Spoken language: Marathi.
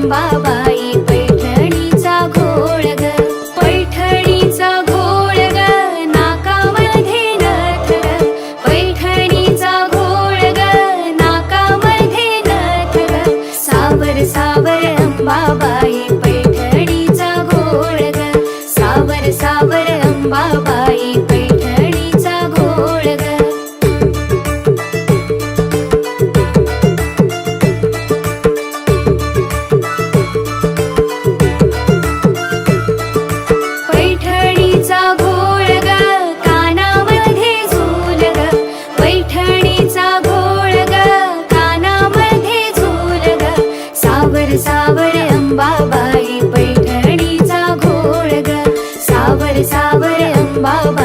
अंबाबाई पैठणीचा घोळ ग, पैठणीचा घोळ ग, नाकामध्ये नथ ग, पैठणीचा घोळ ग, नाकामध्ये नथ ग, सावर सावर अंबाबाई पैठणीचा घोळ ग, सावर सावर अंबाबाई पैठणीचा घोळ ग. पैठणीचा घोळ ग, कानामध्ये झूल ग, पैठणीचा घोळ ग, कानामध्ये झूल ग, सावर सावर अंबाबाई पैठणीचा घोळ ग, सावर सावर अंबाबाई